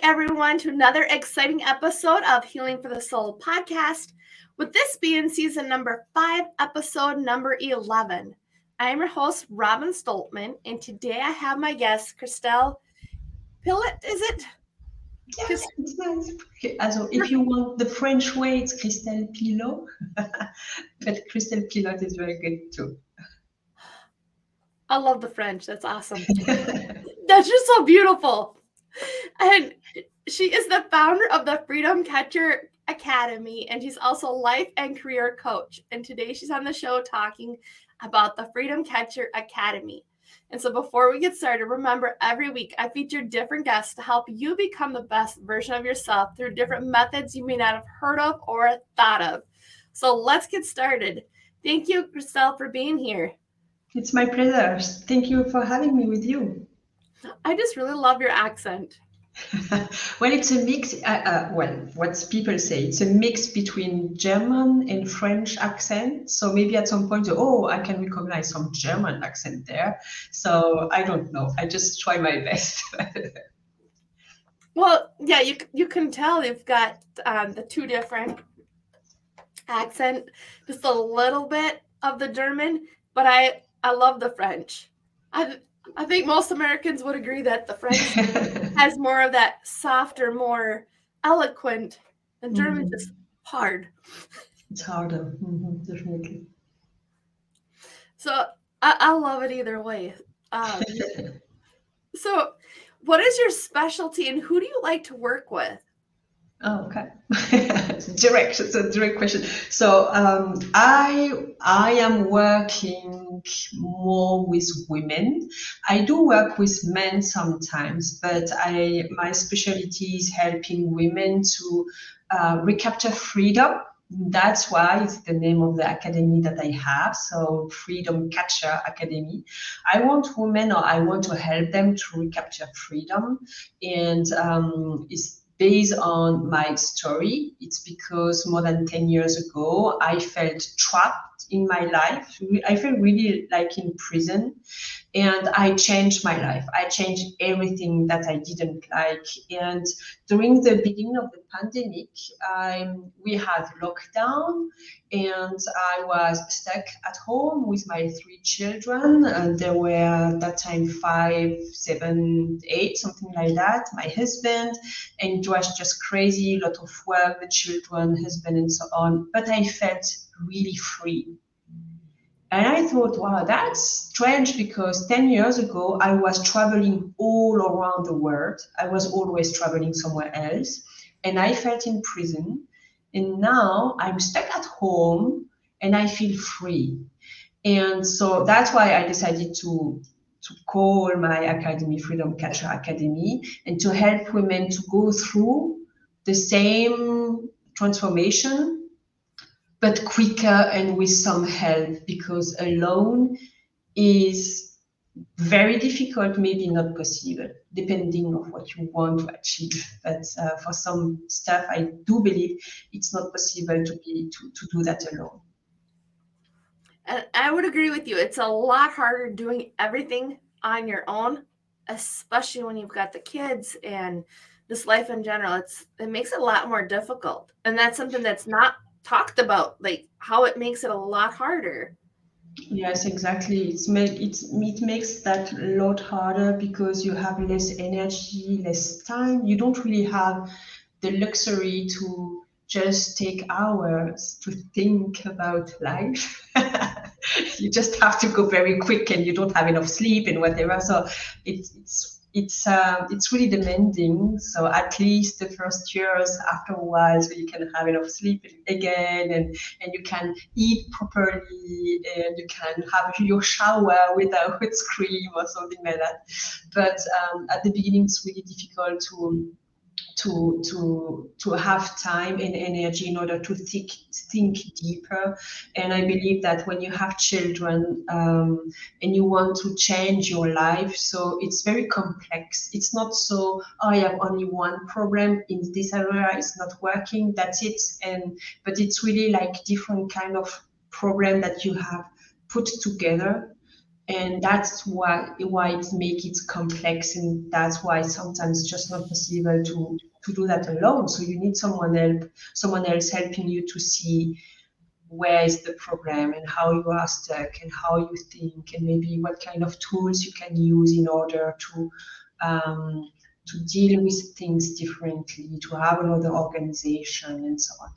everyone, to another exciting episode of Healing for the Soul podcast, with this being season number 5, episode number 11. I am your host, Robin Stoltman, and today I have my guest, Christelle Pillot, is it? Yes, it's nice. Also, if you want the French way, it's Christelle Pillot, but Christelle Pillot is very good too. I love the French. That's awesome. That's just so beautiful. And she is the founder of the Freedom Catcher Academy, and she's also a life and career coach. And today she's on the show talking about the Freedom Catcher Academy. And so before we get started, remember every week I feature different guests to help you become the best version of yourself through different methods you may not have heard of or thought of. So let's get started. Thank you, Christelle, for being here. It's my pleasure. Thank you for having me with you. I just really love your accent. Well, it's a mix. What people say, it's a mix between German and French accent. So maybe at some point, I can recognize some German accent there. So I don't know. I just try my best. Well, yeah, you can tell you've got the two different accent, just a little bit of the German, but I love the French. I think most Americans would agree that the French has more of that softer, more eloquent, and German just hard. It's harder, definitely. So I love it either way. So what is your specialty and who do you like to work with? Oh, okay. Direct. It's a direct question. So I am working more with women. I do work with men sometimes, but my specialty is helping women to recapture freedom. That's why it's the name of the academy that I have. So Freedom Catcher Academy. I want women, or I want to help them to recapture freedom, and it's based on my story. It's because more than 10 years ago, I felt trapped in my life. I felt really like in prison, and I changed my life. I changed everything that I didn't like. And during the beginning of the pandemic, we had lockdown, and I was stuck at home with my 3 children. And there were at that time 5, 7, 8, something like that. My husband, and it was just crazy, a lot of work, the children, husband, and so on. But I felt really free. And I thought, wow, that's strange, because 10 years ago, I was traveling all around the world. I was always traveling somewhere else, and I felt in prison. And now I'm stuck at home and I feel free. And so that's why I decided to call my academy Freedom Catcher Academy, and to help women to go through the same transformation, but quicker and with some help, because alone is very difficult, maybe not possible, depending on what you want to achieve. But for some stuff, I do believe it's not possible to do that alone. And I would agree with you. It's a lot harder doing everything on your own, especially when you've got the kids and this life in general. It makes it a lot more difficult. And that's something that's not talked about, like how it makes it a lot harder. Yes, exactly. It makes that a lot harder, because you have less energy, less time. You don't really have the luxury to just take hours to think about life. You just have to go very quick, and you don't have enough sleep and whatever. So it's really demanding. So at least the first years, after a while, so you can have enough sleep again, and you can eat properly, and you can have your shower without scream or something like that. But at the beginning, it's really difficult to have time and energy in order to think deeper. And I believe that when you have children, and you want to change your life, so it's very complex. It's not so, I have only one problem in this area, it's not working, that's it. But it's really like different kind of problem that you have put together. And that's why it makes it complex, and that's why sometimes it's just not possible to do that alone. So you need someone else helping you to see where is the problem and how you are stuck and how you think, and maybe what kind of tools you can use in order um, to deal with things differently, to have another organization and so on.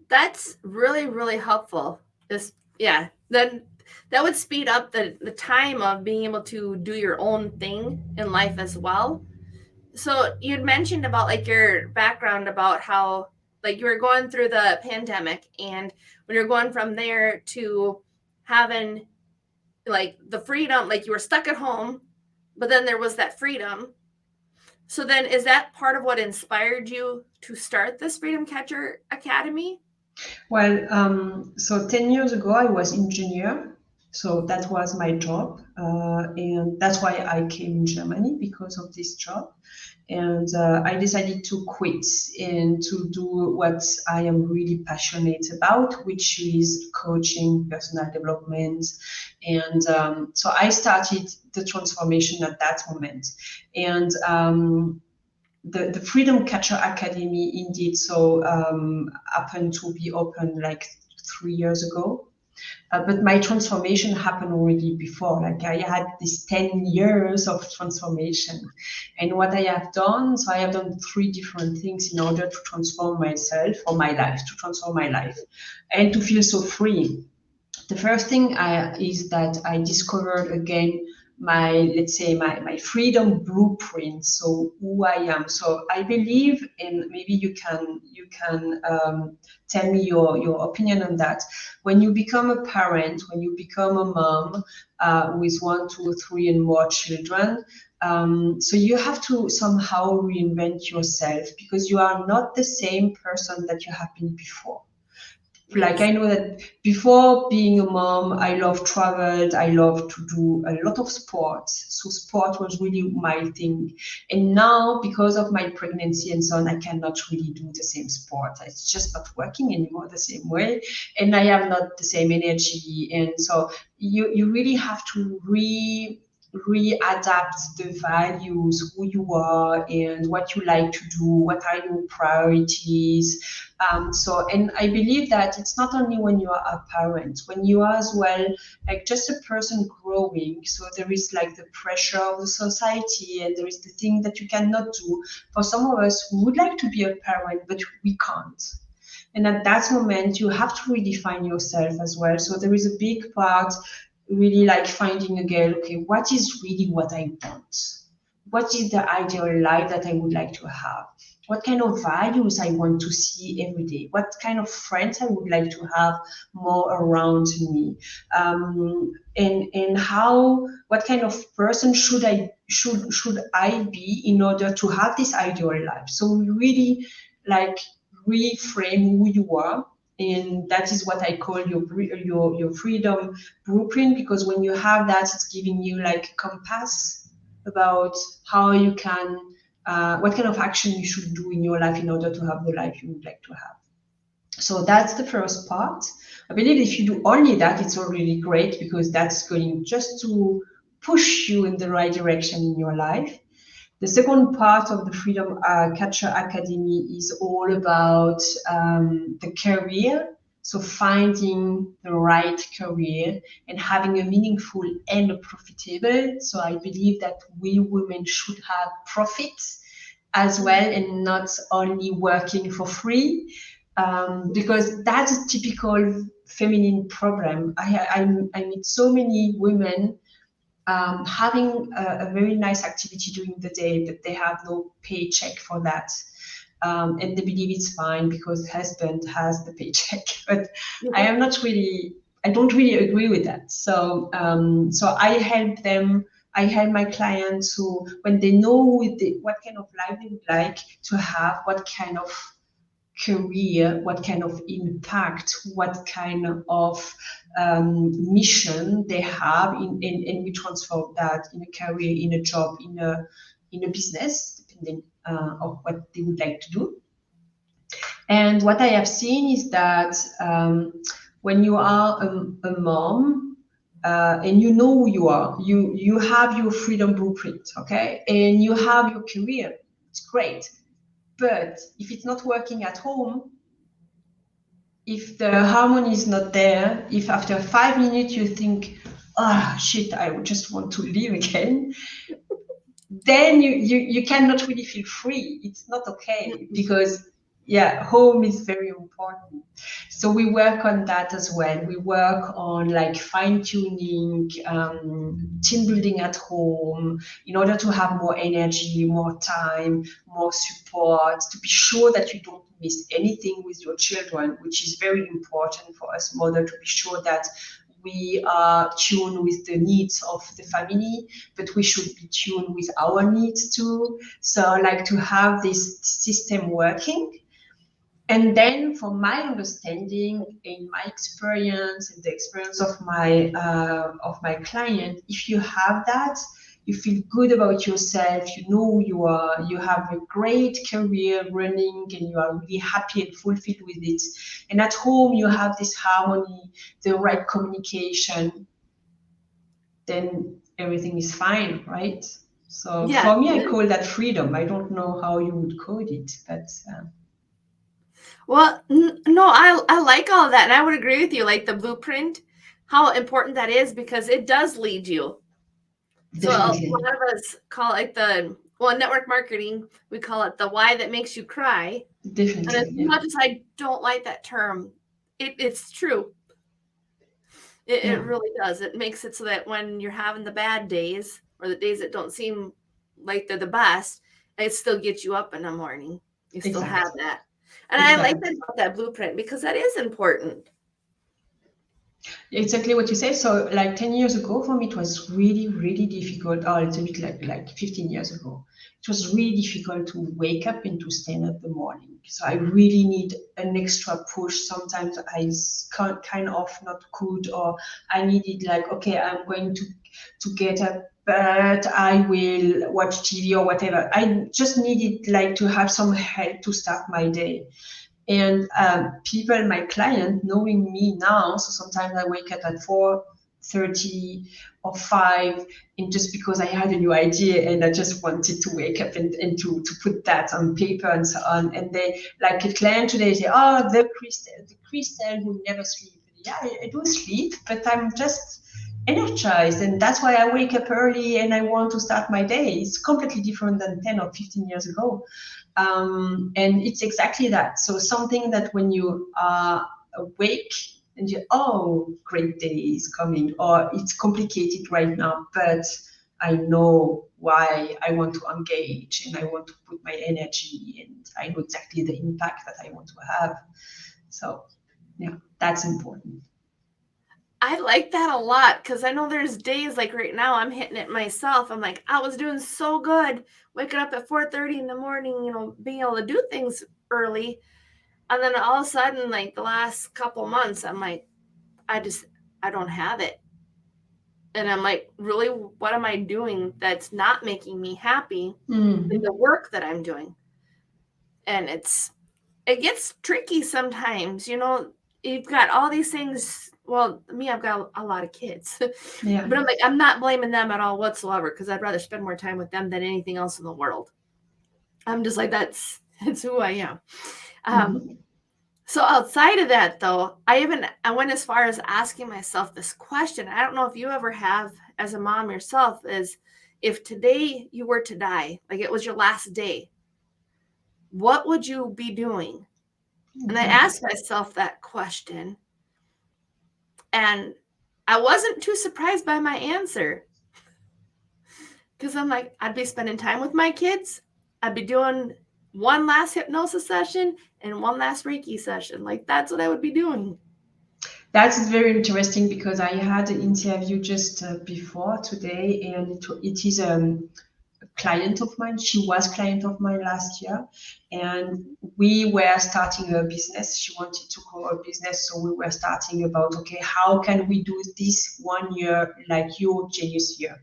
That's really, really helpful. This, yeah, then that would speed up the time of being able to do your own thing in life as well. So you'd mentioned about like your background about how like you were going through the pandemic, and when you're going from there to having like the freedom, like you were stuck at home, but then there was that freedom. So then is that part of what inspired you to start this Freedom Catcher Academy? Well, so 10 years ago, I was engineer. So that was my job. And that's why I came in Germany, because of this job. And I decided to quit and to do what I am really passionate about, which is coaching, personal development. And so I started the transformation at that moment. And the Freedom Catcher Academy indeed happened to be open like 3 years ago. But my transformation happened already before. Like I had these 10 years of transformation. And what I have done, so I have done three different things in order to transform myself or my life, to transform my life and to feel so free. The first thing is that I discovered again my, let's say, my freedom blueprint, so who I am. So I believe, and maybe you can tell me your opinion on that. When you become a parent, when you become a mom with one, two, three, and more children, so you have to somehow reinvent yourself, because you are not the same person that you have been before. Like Yes. I know that before being a mom, I love traveled, I love to do a lot of sports. So sport was really my thing. And now, because of my pregnancy and so on, I cannot really do the same sport. It's just not working anymore the same way. And I have not the same energy. And so you really have to readapt the values, who you are and what you like to do, what are your priorities. And I believe that it's not only when you are a parent, when you are as well, like just a person growing. So there is like the pressure of the society, and there is the thing that you cannot do. For some of us, we would like to be a parent, but we can't. And at that moment, you have to redefine yourself as well. So there is a big part, really like finding again, okay, what is really what I want? What is the ideal life that I would like to have? What kind of values I want to see every day? What kind of friends I would like to have more around me? And how, what kind of person should I be in order to have this ideal life? So we really like reframe who you are, and that is what I call your freedom blueprint, because when you have that, it's giving you like a compass about how you can what kind of action you should do in your life in order to have the life you would like to have. So that's the first part. I believe if you do only that, it's already great, because that's going just to push you in the right direction in your life. The second part of the Freedom Catcher Academy is all about the career. So finding the right career and having a meaningful and a profitable. So I believe that we women should have profits as well, and not only working for free, because that's a typical feminine problem. I meet so many women having a very nice activity during the day, but they have no paycheck for that. And they believe it's fine because husband has the paycheck. But I am not really, I don't really agree with that. So I help them. I help my clients who, when they know what kind of life they would like to have, what kind of career, what kind of impact, what kind of mission they have and we transform that in a career, in a job, in a business, depending on what they would like to do. And what I have seen is that when you are a mom, and you know who you are. You have your freedom blueprint, okay, and you have your career. It's great, but if it's not working at home, if the harmony is not there, if after 5 minutes you think, ah, shit, I would just want to leave again, then you cannot really feel free. It's not okay, because yeah, home is very important. So we work on that as well. We work on like fine tuning, team building at home, in order to have more energy, more time, more support, to be sure that you don't miss anything with your children, which is very important for us mother, to be sure that we are tuned with the needs of the family, but we should be tuned with our needs too. So like to have this system working. And then from my understanding, in my experience and the experience of my client, if you have that, you feel good about yourself, you know who you are, you have a great career running, and you are really happy and fulfilled with it. And at home, you have this harmony, the right communication, then everything is fine, right? So Yeah. for me, I call that freedom. I don't know how you would code it, but Well, no, I like all of that, and I would agree with you. Like the blueprint, how important that is, because it does lead you. So a definitely, lot of us call it in network marketing, we call it the why that makes you cry. And as definitely, yeah, much as I don't like that term, it's true. It yeah, really does. It makes it so that when you're having the bad days or the days that don't seem like they're the best, it still gets you up in the morning. You still have exactly, that. And I like exactly. that about that blueprint, because that is important. Exactly what you say. So like 10 years ago, for me, it was really, really difficult. Oh, it's a bit like 15 years ago. It was really difficult to wake up and to stand up the morning. So I really need an extra push. Sometimes can't kind of not could, or I needed like, okay, I'm going to get up, but I will watch TV or whatever. I just needed like to have some help to start my day. And people, my client, knowing me now, so sometimes I wake up at 4:30 or 5, and just because I had a new idea and I just wanted to wake up and to put that on paper and so on. And they, like a client today, say, oh, the Christelle who never sleep. Yeah, I do sleep, but I'm just energized, and that's why I wake up early and I want to start my day. It's completely different than 10 or 15 years ago. And it's exactly that. So something that when you are awake and you, oh, great day is coming, or it's complicated right now, but I know why I want to engage and I want to put my energy, and I know exactly the impact that I want to have. So yeah, that's important. I like that a lot, because I know there's days like right now I'm hitting it myself. I'm like, I was doing so good waking up at 4:30 in the morning, being able to do things early. And then all of a sudden, like the last couple months, I'm like, I don't have it. And I'm like, really, what am I doing that's not making me happy in the work that I'm doing? And it gets tricky sometimes. You've got all these things. Well, me, I've got a lot of kids, Yeah. but I'm like, I'm not blaming them at all whatsoever, because I'd rather spend more time with them than anything else in the world. I'm just like, that's who I am. Mhm. So outside of that, though, I went as far as asking myself this question. I don't know if you ever have, as a mom yourself, is if today you were to die, like it was your last day, what would you be doing? And I Mhm. asked myself that question, and I wasn't too surprised by my answer, because I'm like, I'd be spending time with my kids. I'd be doing one last hypnosis session and one last Reiki session. Like, that's what I would be doing. That's very interesting, because I had an interview just before today, and it is a client of mine. She was client of mine last year, and we were starting a business. She wanted to grow a business, so we were starting about, okay, how can we do this 1 year like your genius year?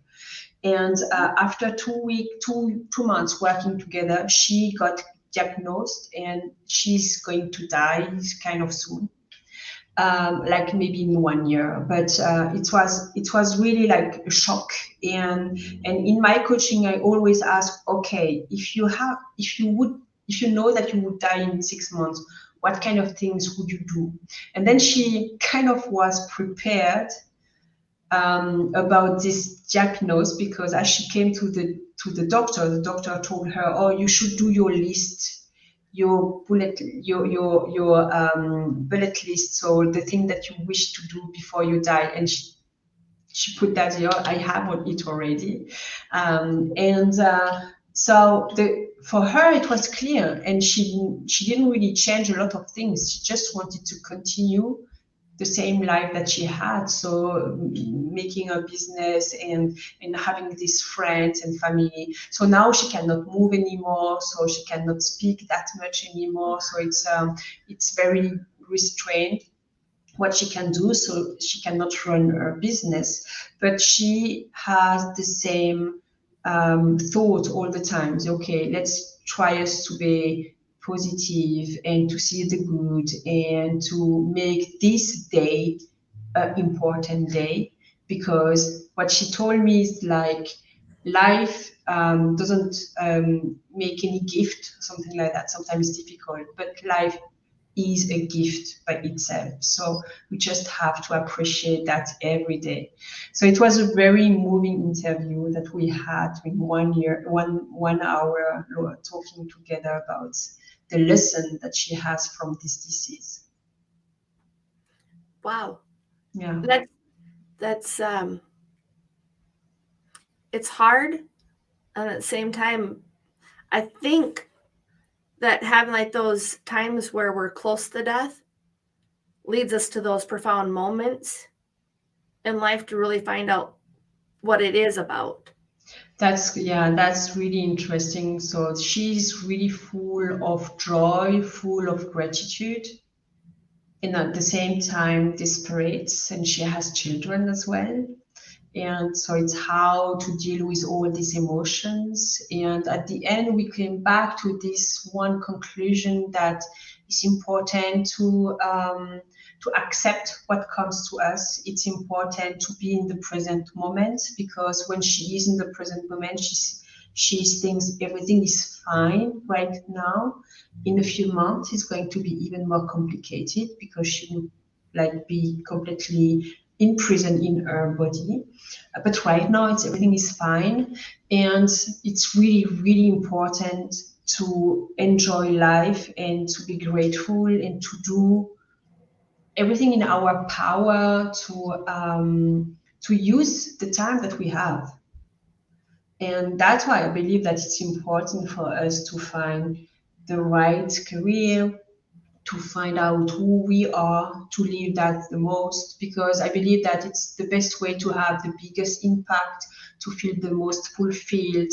And after 2 months working together, she got diagnosed and she's going to die kind of soon. like maybe in 1 year, but it was really like a shock. And in my coaching, I always ask, okay, if you know that you would die in 6 months, what kind of things would you do? And then she kind of was prepared about this diagnosis, because as she came to the doctor, the doctor told her, "Oh, you should do your list, your bullet list, so the thing that you wish to do before you die." And she put that here. I have on it already, and so for her it was clear, and she didn't really change a lot of things. She just wanted to continue the same life that she had. So making a business and having these friends and family. So now she cannot move anymore. So she cannot speak that much anymore. So it's very restrained what she can do. So she cannot run her business, but she has the same thought all the time. So, okay, let's try us to be positive and to see the good and to make this day an important day. Because what she told me is like, life doesn't make any gift, something like that. Sometimes it's difficult, but life is a gift by itself. So we just have to appreciate that every day. So it was a very moving interview that we had in 1 year, 1 hour, talking together about the lesson that she has from this disease. Wow. Yeah. That's it's hard, and at the same time, I think that having like those times where we're close to death leads us to those profound moments in life to really find out what it is about. That's really interesting. So she's really full of joy, full of gratitude, and at the same time desperate, and she has children as well. And so it's how to deal with all these emotions. And at the end, we came back to this one conclusion, that it's important to accept what comes to us. It's important to be in the present moment, because when she is in the present moment, she thinks everything is fine right now. In a few months, it's going to be even more complicated, because she will like be completely imprisoned in her body. But right now, everything is fine, and it's really, really important to enjoy life and to be grateful and to do everything in our power to use the time that we have. And that's why I believe that it's important for us to find the right career, to find out who we are, to live that the most, because I believe that it's the best way to have the biggest impact, to feel the most fulfilled.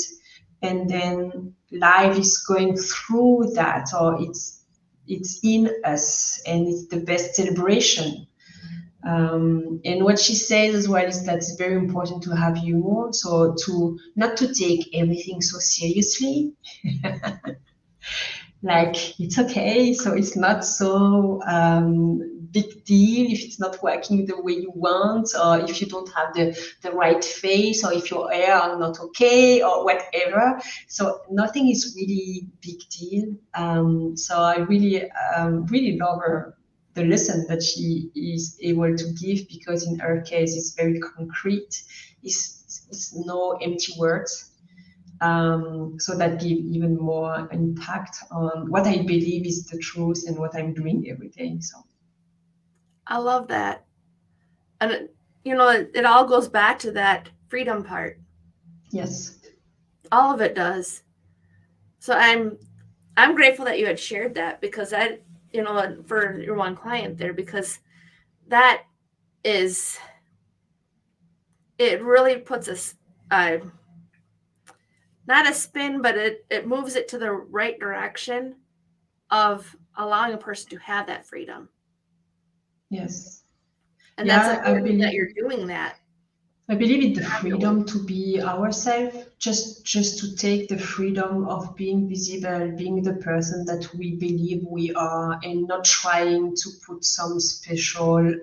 And then life is going through that, or it's in us, and it's the best celebration. And what she says as well is that it's very important to have humor, so to not to take everything so seriously. Like, it's okay, so it's not so big deal if it's not working the way you want, or if you don't have the right face, or if your hair are not okay, or whatever. So nothing is really big deal. So I really really love her, the lesson that she is able to give, because in her case it's very concrete. It's no empty words. So that give even more impact on what I believe is the truth and what I'm doing every day. So I love that. And it all goes back to that freedom part. yes, All of it does. So I'm grateful that you had shared that, because that, for your one client there, because that is, it really puts us not a spin, but it moves it to the right direction of allowing a person to have that freedom. yes, And that's yeah, I important that believe. you're doing that. I believe in the freedom to be ourselves, just to take the freedom of being visible, being the person that we believe we are, and not trying to put some special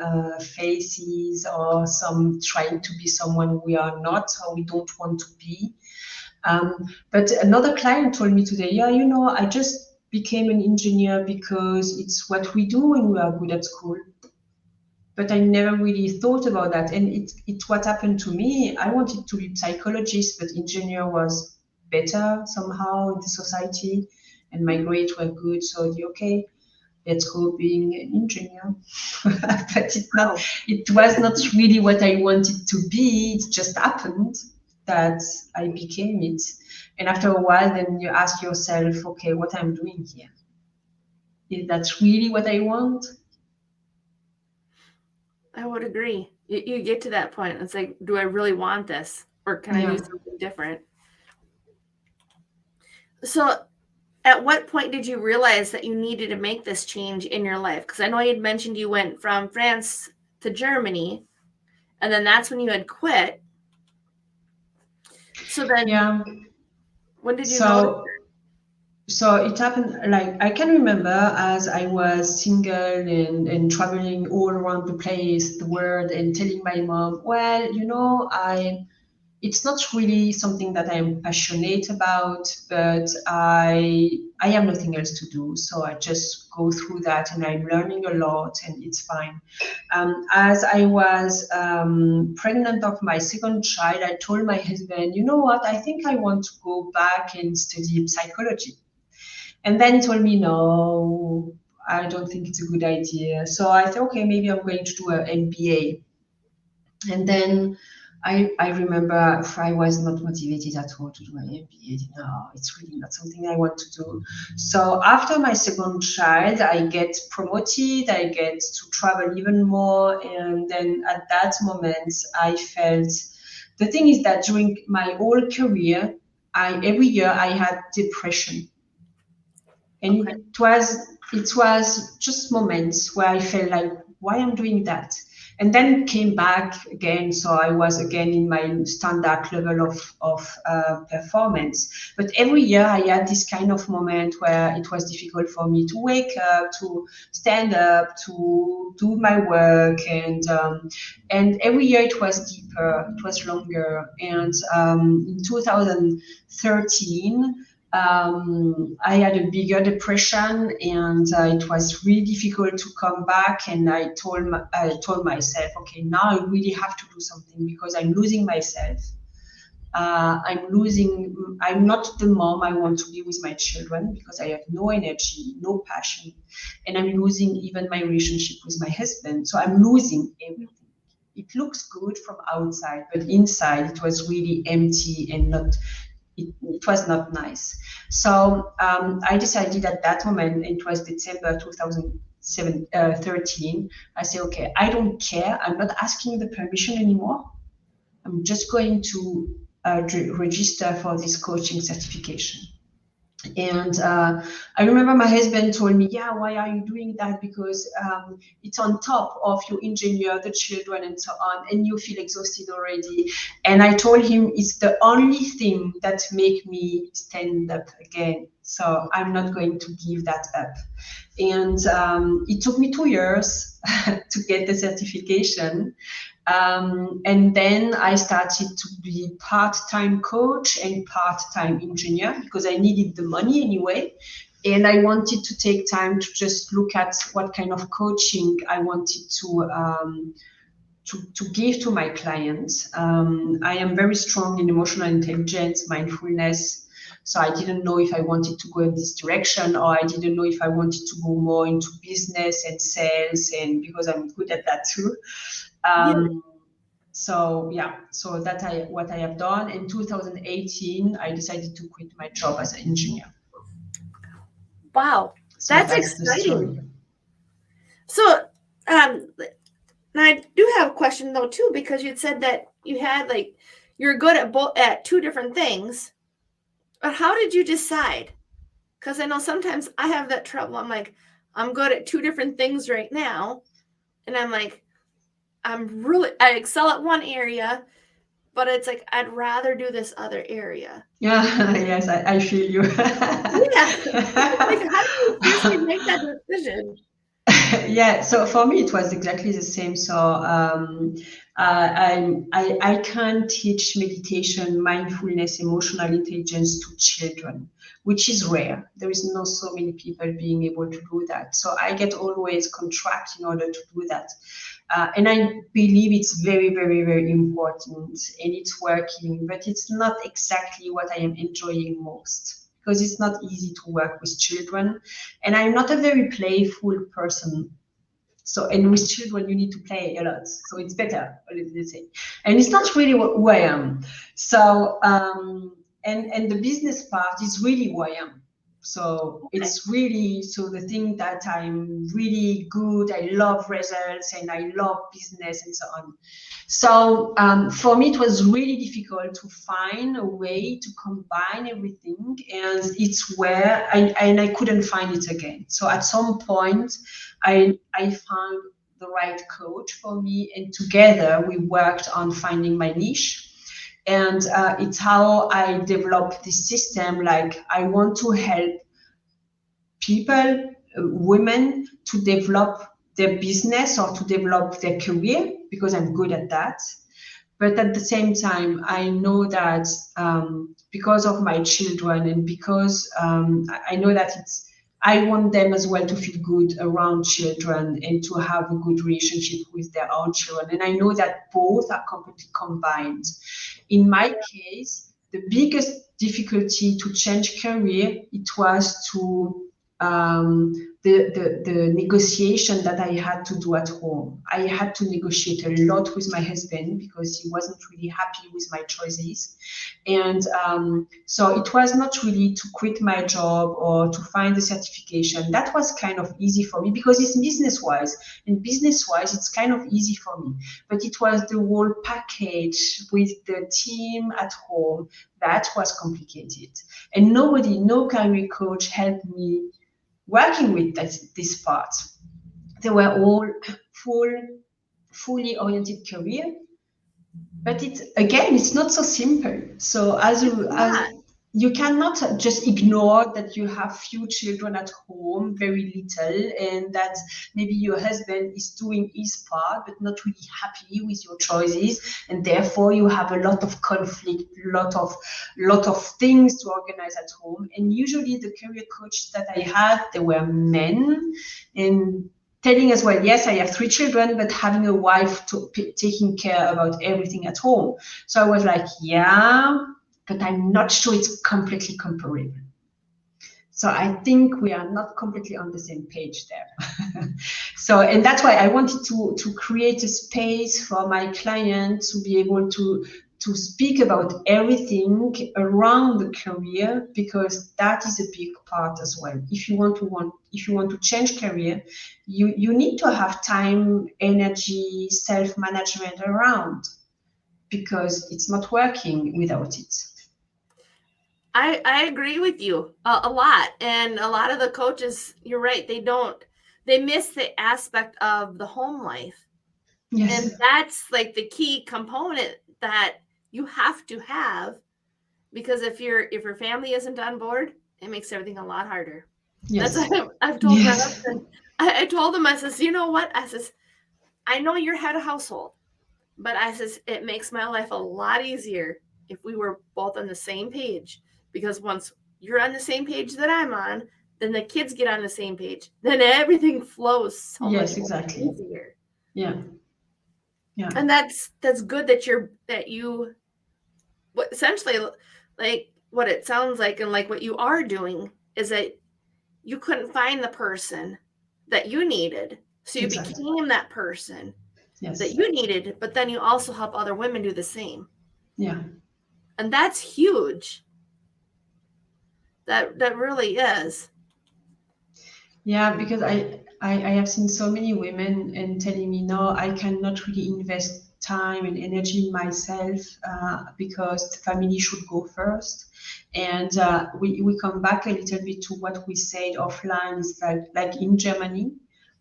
faces or some trying to be someone we are not or we don't want to be. But another client told me today, yeah, I just became an engineer because it's what we do when we are good at school. But I never really thought about that. And it's what happened to me. I wanted to be psychologist, but engineer was better somehow in the society, and my grades were good. So okay, let's go being an engineer. But Wow. it was not really what I wanted to be. It just happened that I became it. And after a while, then you ask yourself, okay, what I'm doing here, is that really what I want? I would agree. You get to that point. It's like, do I really want this? Or can I do Yeah. something different? So, at what point did you realize that you needed to make this change in your life? Because I know you'd mentioned you went from France to Germany, and then that's when you had quit. So then, Yeah. when did you notice? So it happened, like I can remember as I was single and traveling all around the place, the world, and telling my mom, well, it's not really something that I'm passionate about, but I have nothing else to do. So I just go through that and I'm learning a lot and it's fine. As I was pregnant of my second child, I told my husband, you know what, I think I want to go back and study psychology. And then he told me, no, I don't think it's a good idea. So I thought, okay, maybe I'm going to do an MBA. And then I remember I was not motivated at all to do an MBA. No, it's really not something I want to do. So after my second child, I get promoted, I get to travel even more. And then at that moment, I felt the thing is that during my whole career, every year I had depression, and Okay. it was just moments where I felt like, why I'm doing that, and then came back again. So I was again in my standard level of performance. But every year I had this kind of moment where it was difficult for me to wake up, to stand up, to do my work, and every year it was deeper, it was longer. And in 2013, I had a bigger depression, and it was really difficult to come back. And I told myself, okay, now I really have to do something because I'm losing myself. I'm not the mom I want to be with my children because I have no energy, no passion, and I'm losing even my relationship with my husband. So I'm losing everything. It looks good from outside, but inside it was really empty and it was not nice. So I decided at that moment, it was December 2013, I said, okay, I don't care. I'm not asking the permission anymore. I'm just going to register for this coaching certification. And I remember my husband told me, yeah, why are you doing that? Because it's on top of your engineer, the children, and so on, and you feel exhausted already. And I told him it's the only thing that make me stand up again. So I'm not going to give that up. And it took me 2 years to get the certification. And then I started to be part-time coach and part-time engineer because I needed the money anyway. And I wanted to take time to just look at what kind of coaching I wanted to give to my clients. I am very strong in emotional intelligence, mindfulness. So I didn't know if I wanted to go in this direction, or I didn't know if I wanted to go more into business and sales, and because I'm good at that too. Yeah. So yeah, so what I have done in 2018, I decided to quit my job as an engineer. Wow. So That's that's the exciting. story. So, now I do have a question though too, because you'd said that you had like you're good at both at two different things. But how did you decide? Because I know sometimes I have that trouble. I'm like, I'm good at two different things right now, and I'm like, I excel at one area, but it's like I'd rather do this other area. Yeah, yes, I feel you. Yeah. Like, how do you seriously make that decision? Yeah, so for me it was exactly the same. So I can teach meditation, mindfulness, emotional intelligence to children, which is rare. There is not so many people being able to do that. So I get always contract in order to do that. And I believe it's very, very, very important and it's working, but it's not exactly what I am enjoying most because it's not easy to work with children. And I'm not a very playful person. So, and with children, you need to play a lot. So it's better, let's say. And it's not really who I am. So, and the business part is really who I am. So Okay. it's really so the thing that I'm really good. I love results and I love business and so on. So for me, it was really difficult to find a way to combine everything, and it's where I couldn't find it again. So at some point, I found the right coach for me, and together we worked on finding my niche. And it's how I developed this system. Like I want to help people, women, to develop their business or to develop their career because I'm good at that. But at the same time, I know that because of my children and because I know that I want them as well to feel good around children and to have a good relationship with their own children. And I know that both are completely combined. In my case, the biggest difficulty to change career, it was to the negotiation that I had to do at home. I had to negotiate a lot with my husband because he wasn't really happy with my choices. And so it was not really to quit my job or to find the certification. That was kind of easy for me because it's business wise. And business wise, it's kind of easy for me. But it was the whole package with the team at home that was complicated. And nobody, no career coach helped me working with this part. They were all fully oriented career, but it's not so simple. So It's as not. you cannot just ignore that you have few children at home, very little, and that maybe your husband is doing his part but not really happy with your choices, and therefore you have a lot of conflict, lot of things to organize at home. And usually the career coaches that I had, they were men, and telling as well, yes, I have 3 children, but having a wife taking care about everything at home. So I was like, yeah, but I'm not sure it's completely comparable. So I think we are not completely on the same page there. So, and that's why I wanted to create a space for my client to be able to speak about everything around the career, because that is a big part as well. If you want to change career, you need to have time, energy, self-management around, because it's not working without it. I agree with you a lot. And a lot of the coaches, you're right, they miss the aspect of the home life. Yes. And that's like the key component that you have to have, because if your family isn't on board, it makes everything a lot harder. That's Yes. I've told my Yes. husband. I told him, I says, you know what? I says, I know you're head of household, but I says it makes my life a lot easier if we were both on the same page. Because once you're on the same page that I'm on, then the kids get on the same page. Then everything flows so much Yes, more exactly. easier. Yeah. Yeah. And that's good that you what essentially, like what it sounds like and like what you are doing is that you couldn't find the person that you needed. So you Exactly. became that person that Yes. you needed, but then you also help other women do the same. Yeah. And that's huge. That really is. Yeah, because I have seen so many women and telling me, no, I cannot really invest time and energy in myself because the family should go first. And we come back a little bit to what we said offline, is like in Germany,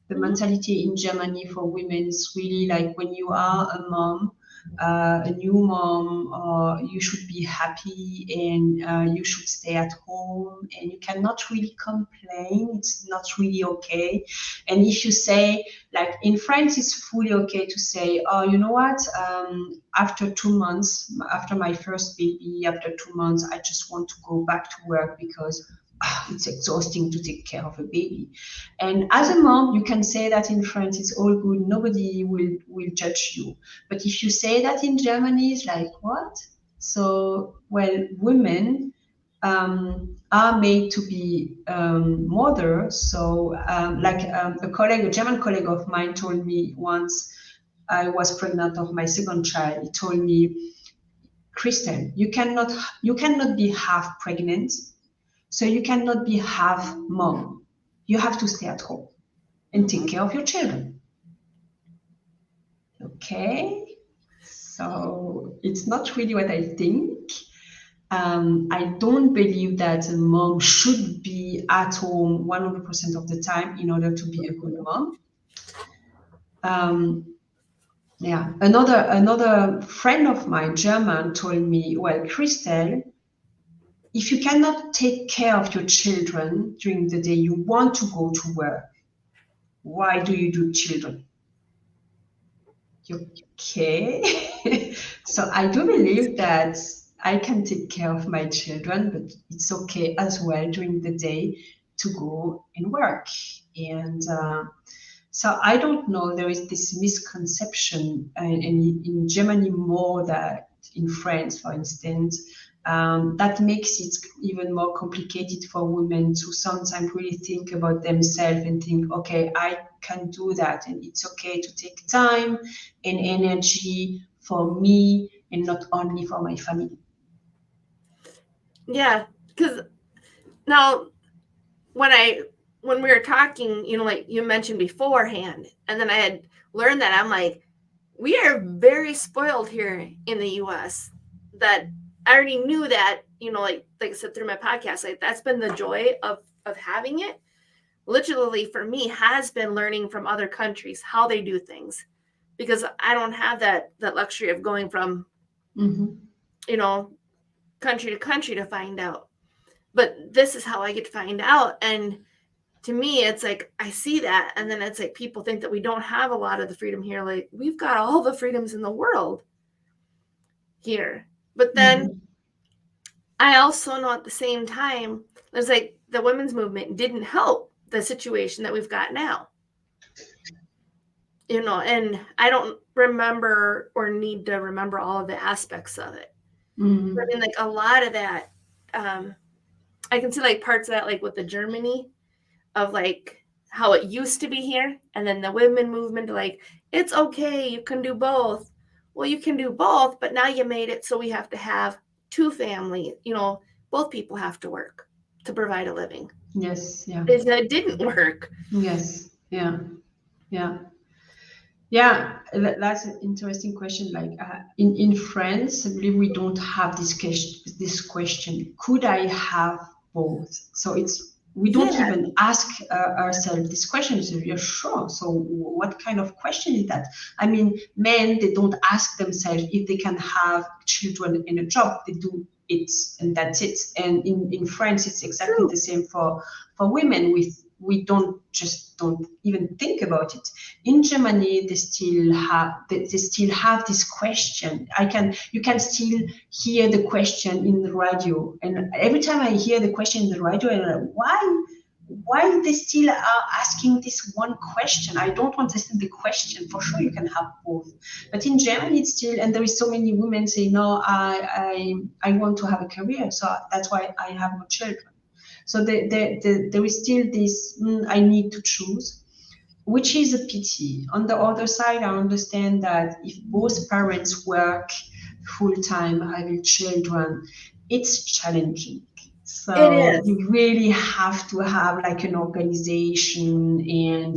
the Mm-hmm. mentality in Germany for women is really like when you are a mom, a new mom, you should be happy and you should stay at home and you cannot really complain. It's not really okay. And if you say, like in France, it's fully okay to say, oh, you know what? After 2 months, after my first baby, after 2 months, I just want to go back to work because it's exhausting to take care of a baby. And as a mom, you can say that in France, it's all good. Nobody will judge you. But if you say that in Germany, it's like, what? So, well, women are made to be mothers. So, a German colleague of mine told me once, I was pregnant of my second child. He told me, Christelle, you cannot be half pregnant, so you cannot be half mom. You have to stay at home and take care of your children. Okay, so it's not really what I think. I don't believe that a mom should be at home 100% of the time in order to be a good mom. Yeah, another friend of mine, German, told me, well, Christelle, if you cannot take care of your children during the day, you want to go to work. Why do you do children? Okay. So I do believe that I can take care of my children, but it's okay as well during the day to go and work. And so I don't know, there is this misconception in Germany more than in France, for instance, that makes it even more complicated for women to sometimes really think about themselves and think, okay, I can do that, and it's okay to take time and energy for me and not only for my family. Yeah, because now when we were talking, like you mentioned beforehand, and then I had learned that, I'm like, we are very spoiled here in the US, that I already knew that, like I said through my podcast, like that's been the joy of having it. Literally for me has been learning from other countries how they do things, because I don't have that luxury of going from country to country to find out. But this is how I get to find out. And to me, it's like I see that, and then it's like people think that we don't have a lot of the freedom here. Like, we've got all the freedoms in the world here. But then I also know at the same time, there's like the women's movement didn't help the situation that we've got now. And I don't remember or need to remember all of the aspects of it. I mean, like a lot of that, I can see like parts of that, like with the Germany, of like how it used to be here, and then the women movement, like, it's okay, you can do both. Well, you can do both, but now you made it so we have to have two families. Both people have to work to provide a living. Yes, yeah. It didn't work. Yes, yeah, yeah. Yeah, that's an interesting question. Like in France, I believe we don't have this question. Could I have both? So we don't even ask ourselves this question. So you're sure. So what kind of question is that? I mean, men, they don't ask themselves if they can have children in a job. They do it, and that's it. And in France, it's exactly the same for women. We don't even think about it. In Germany, they still have this question. You can still hear the question in the radio, and every time I hear the question in the radio, I'm like, why they still are asking this one question? I don't understand the question. For sure, you can have both, but in Germany, it's still, and there is so many women say, no, I want to have a career, so that's why I have no children. So there is still this, I need to choose, which is a pity. On the other side, I understand that if both parents work full time, having children, it's challenging. So you really have to have like an organization and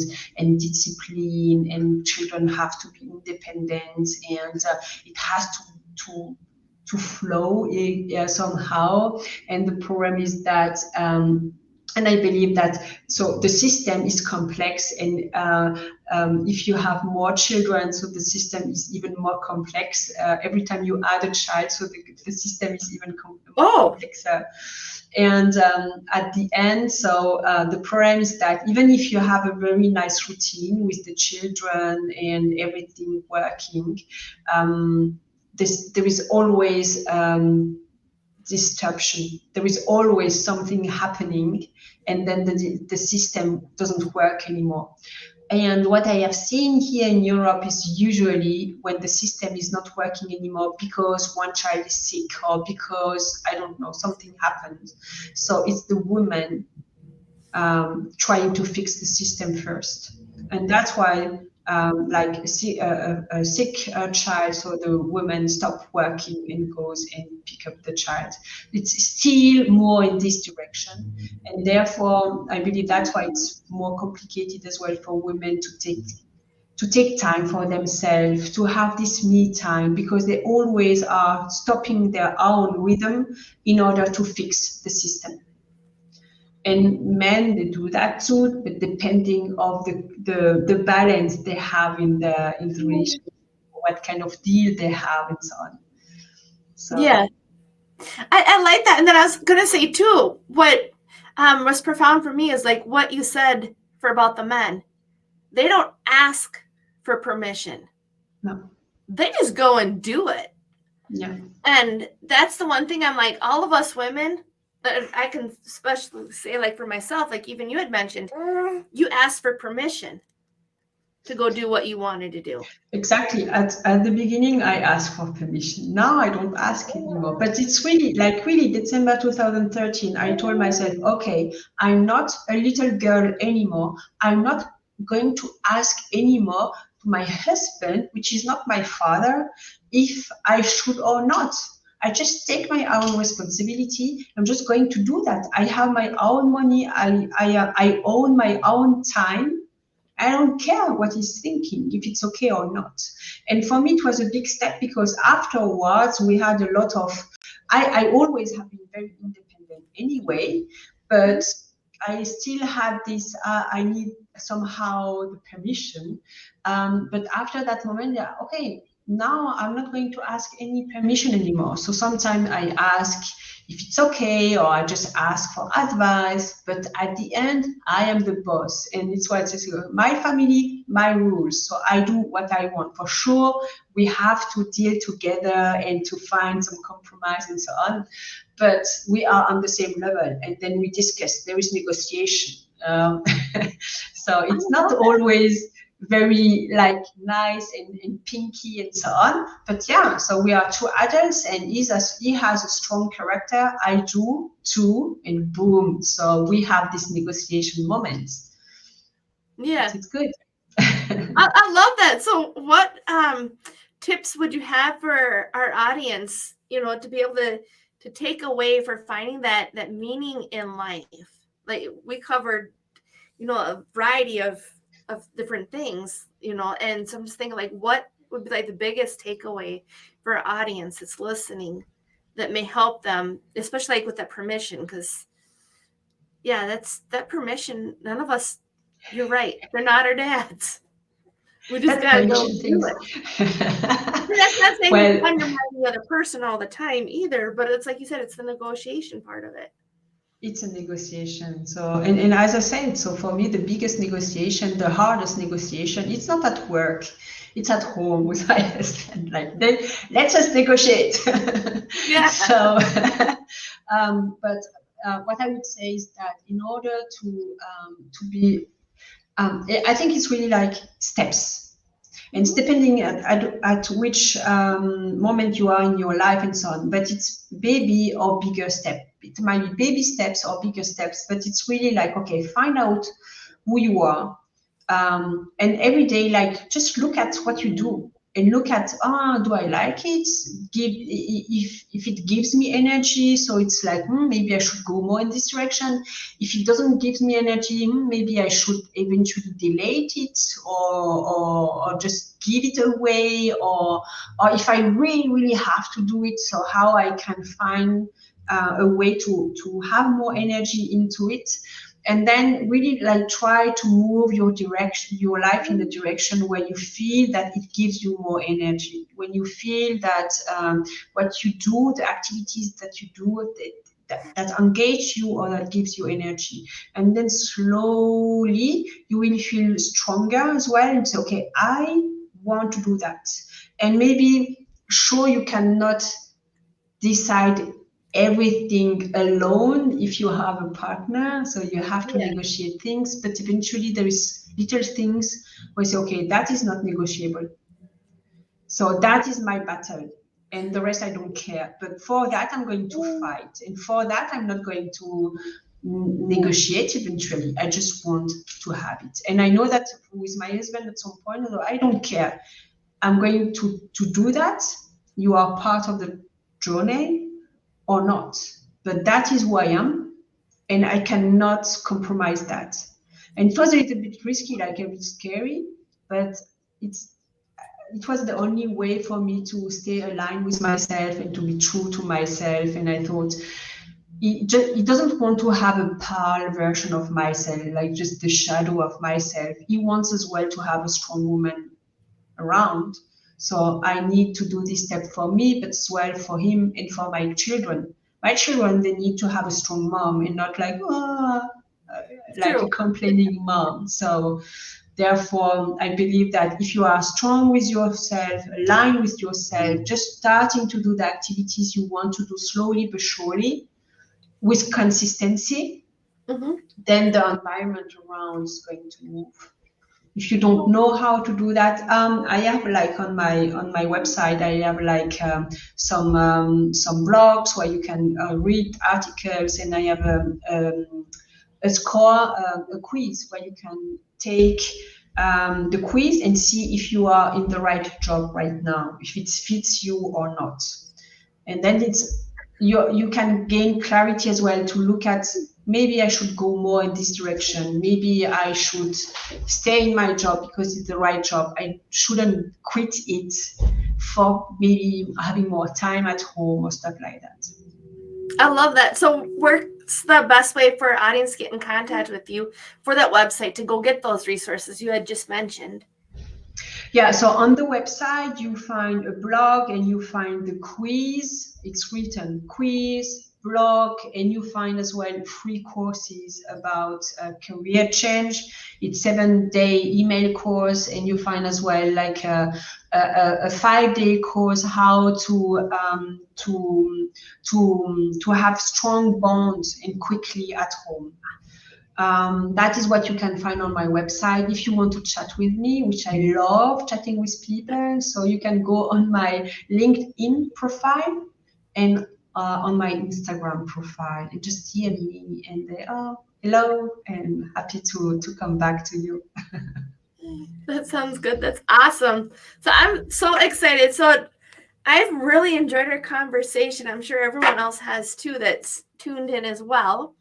discipline, and children have to be independent, and it has to flow somehow. And the problem is that And I believe that so the system is complex, and if you have more children, so the system is even more complex. Every time you add a child, so the system is even more complexer. And at the end, so the problem is that even if you have a very nice routine with the children and everything working, there is always disruption. There is always something happening, and then the system doesn't work anymore. And what I have seen here in Europe is usually when the system is not working anymore because one child is sick or because, I don't know, something happens. So it's the woman trying to fix the system first. And that's why, like a sick child, so the woman stop working and goes and pick up the child. It's still more in this direction. And therefore, I believe that's why it's more complicated as well for women to take time for themselves, to have this me time, because they always are stopping their own rhythm in order to fix the system. And men, they do that too, but depending of the balance they have in the relationship, what kind of deal they have, and so on. So Yeah, I like that. And then I was gonna say too, what was profound for me is like what you said for about the men. They don't ask for permission. no, They just go and do it. yeah, And that's the one thing I'm like, all of us women, I can especially say, like for myself, like even you had mentioned, you asked for permission to go do what you wanted to do. exactly. At the beginning, I asked for permission. Now I don't ask anymore. But it's really December 2013. I told myself, okay, I'm not a little girl anymore. I'm not going to ask anymore to my husband, which is not my father, if I should or not. I just take my own responsibility. I'm just going to do that. I have my own money. I own my own time. I don't care what he's thinking, if it's okay or not. And for me, it was a big step because afterwards we had a lot of. I always have been very independent anyway, but I still had this. I need somehow the permission. But after that moment, yeah, okay. Now I'm not going to ask any permission anymore. So sometimes I ask if it's okay, or I just ask for advice. But at the end, I am the boss, and it's why it says my family, my rules. So I do what I want. For sure, we have to deal together and to find some compromise and so on. But we are on the same level, and then we discuss. There is negotiation. So it's not always very like nice and pinky and so on, but yeah, so we are two adults, and he has a strong character, I do too, and boom, so we have this negotiation moments. Yeah, But it's good. I love that. So what tips would you have for our audience, to be able to take away for finding that meaning in life? Like we covered, a variety of different things, and so I'm just thinking like what would be like the biggest takeaway for our audience that's listening that may help them, especially like with that permission, because yeah, that's that permission, none of us, you're right, they're not our dads. We just That gotta go permission do things. it. That's not saying Well, you undermine the other person all the time either, but it's like you said, it's the negotiation part of it. it's a negotiation. So, and as I said, so for me, the biggest negotiation, the hardest negotiation, it's not at work, it's at home with my husband. Like, then let's just negotiate. Yeah. So, but what I would say is that in order to be, I think it's really like steps. And it's depending at which moment you are in your life and so on, but it's baby or bigger step. It might be baby steps or bigger steps, but it's really like, okay, find out who you are. And every day, like, just look at what you do and look at, do I like it? If it gives me energy, so it's like, maybe I should go more in this direction. If it doesn't give me energy, maybe I should eventually delete it, or just give it away, or if I really, really have to do it, so how I can find a way to have more energy into it. And then really like try to move your life in the direction where you feel that it gives you more energy. When you feel that what you do, the activities that you do, that engage you or that gives you energy. And then slowly you will feel stronger as well and say, okay, I want to do that. And maybe sure you cannot decide everything alone if you have a partner, so you have to negotiate things, but eventually there is little things where you say, okay, that is not negotiable, so that is my battle, and the rest I don't care, but for that I'm going to fight, and for that I'm not going to negotiate. Eventually I just want to have it. And I know that with my husband at some point, although I don't care, I'm going to do that. You are part of the journey or not, but that is who I am, and I cannot compromise that. And it was a little bit risky, like a bit scary, but it was the only way for me to stay aligned with myself and to be true to myself. And I thought he doesn't want to have a pale version of myself, like just the shadow of myself. He wants as well to have a strong woman around. So I need to do this step for me, but as well for him and for my children. My children, they need to have a strong mom and not like, like a complaining mom. So therefore, I believe that if you are strong with yourself, aligned with yourself, just starting to do the activities you want to do slowly but surely with consistency, then the environment around is going to move. If you don't know how to do that, I have like on my website, I have like some blogs where you can read articles, and I have a score, a quiz where you can take the quiz and see if you are in the right job right now, if it fits you or not. And then you can gain clarity as well to look at, maybe I should go more in this direction. Maybe I should stay in my job because it's the right job. I shouldn't quit it for maybe having more time at home or stuff like that. I love that. So what's the best way for our audience to get in contact with you for that website to go get those resources you had just mentioned? Yeah, so on the website, you find a blog and you find the quiz. It's written quiz, blog, and you find as well free courses about career change. It's 7-day email course, and you find as well like a 5-day course how to have strong bonds and quickly at home. That is what you can find on my website. If you want to chat with me, which I love chatting with people, so you can go on my LinkedIn profile and on my Instagram profile and just DM me and they are hello and happy to come back to you. That sounds good. That's awesome. So I'm so excited. So I've really enjoyed our conversation. I'm sure everyone else has too that's tuned in as well.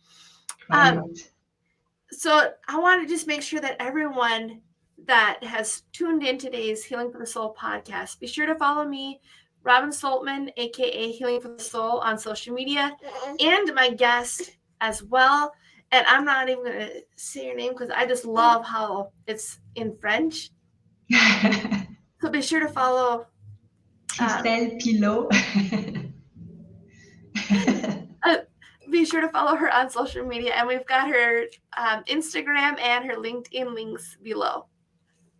So I want to just make sure that everyone that has tuned in today's Healing for the Soul podcast, be sure to follow me, Robin Stoltman, aka Healing for the Soul, on social media, and my guest as well. And I'm not even going to say your name because I just love how it's in French. So be sure to follow Christelle Pillot. Be sure to follow her on social media, and we've got her Instagram and her LinkedIn links below.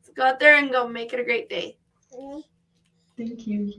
So go out there and go make it a great day. Thank you.